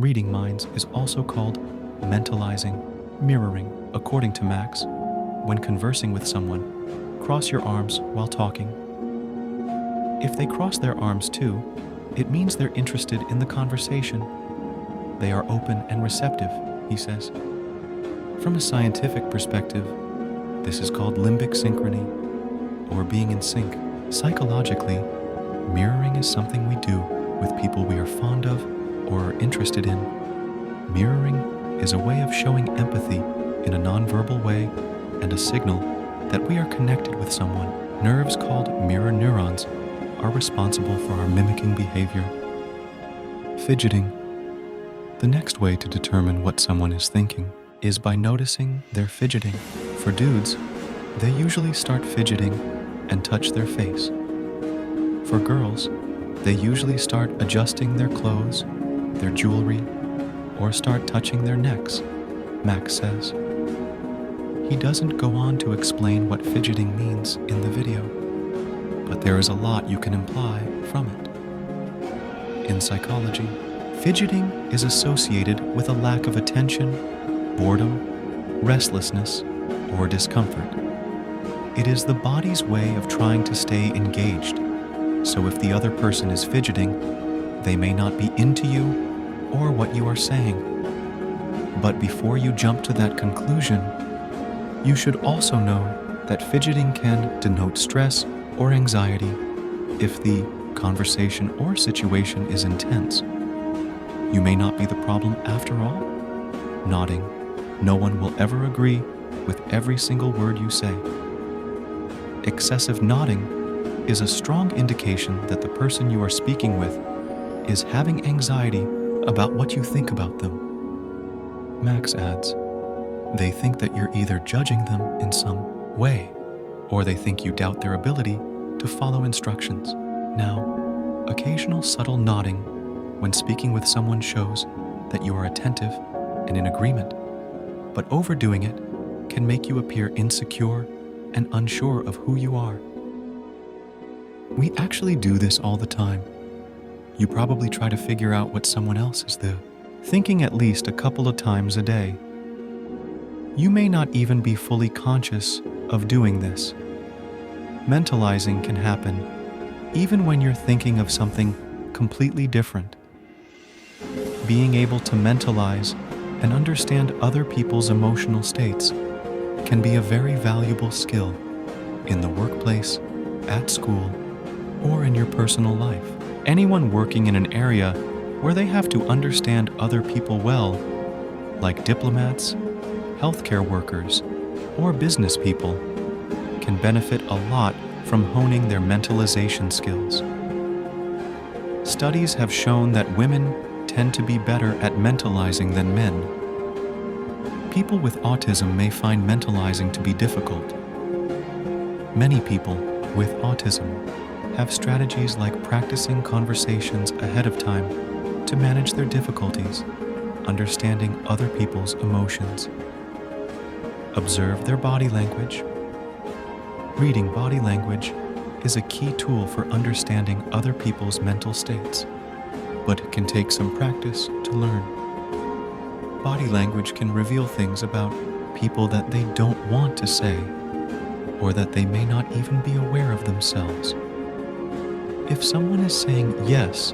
Reading minds is also called mentalizing, mirroring. According to Max, when conversing with someone, cross your arms while talking. If they cross their arms too, it means they're interested in the conversation. They are open and receptive, he says. From a scientific perspective, this is called limbic synchrony, or being in sync. Psychologically, mirroring is something we do with people we are fond of or are interested in. Mirroring is a way of showing empathy in a nonverbal way and a signal that we are connected with someone. Nerves called mirror neurons are responsible for our mimicking behavior. Fidgeting. The next way to determine what someone is thinking is by noticing their fidgeting. For dudes, they usually start fidgeting and touch their face. For girls, they usually start adjusting their clothes, their jewelry, or start touching their necks, Max says. He doesn't go on to explain what fidgeting means in the video, but there is a lot you can imply from it. In psychology, fidgeting is associated with a lack of attention, boredom, restlessness, or discomfort. It is the body's way of trying to stay engaged, so if the other person is fidgeting, they may not be into you or what you are saying. But before you jump to that conclusion, you should also know that fidgeting can denote stress or anxiety if the conversation or situation is intense. You may not be the problem after all. Nodding. No one will ever agree with every single word you say. Excessive nodding is a strong indication that the person you are speaking with is having anxiety about what you think about them. Max adds, they think that you're either judging them in some way, or they think you doubt their ability to follow instructions. Now, occasional subtle nodding when speaking with someone shows that you are attentive and in agreement, but overdoing it can make you appear insecure and unsure of who you are. We actually do this all the time. You probably try to figure out what someone else is thinking at least a couple of times a day. You may not even be fully conscious of doing this. Mentalizing can happen even when you're thinking of something completely different. Being able to mentalize and understand other people's emotional states can be a very valuable skill in the workplace, at school, or in your personal life. Anyone working in an area where they have to understand other people well, like diplomats, healthcare workers, or business people, can benefit a lot from honing their mentalization skills. Studies have shown that women tend to be better at mentalizing than men. People with autism may find mentalizing to be difficult. Many people with autism have strategies like practicing conversations ahead of time to manage their difficulties, understanding other people's emotions. Observe their body language. Reading body language is a key tool for understanding other people's mental states, but it can take some practice to learn. Body language can reveal things about people that they don't want to say, or that they may not even be aware of themselves. If someone is saying yes,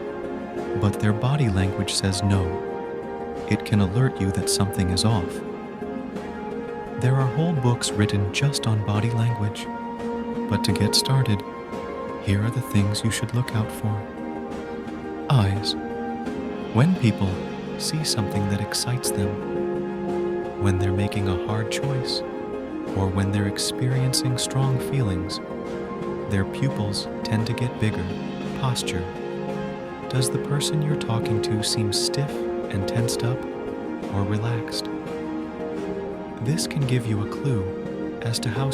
but their body language says no, it can alert you that something is off. There are whole books written just on body language, but to get started, here are the things you should look out for. Eyes. When people see something that excites them, when they're making a hard choice, or when they're experiencing strong feelings, their pupils tend to get bigger. Posture. Does the person you're talking to seem stiff and tensed up, or relaxed? This can give you a clue as to how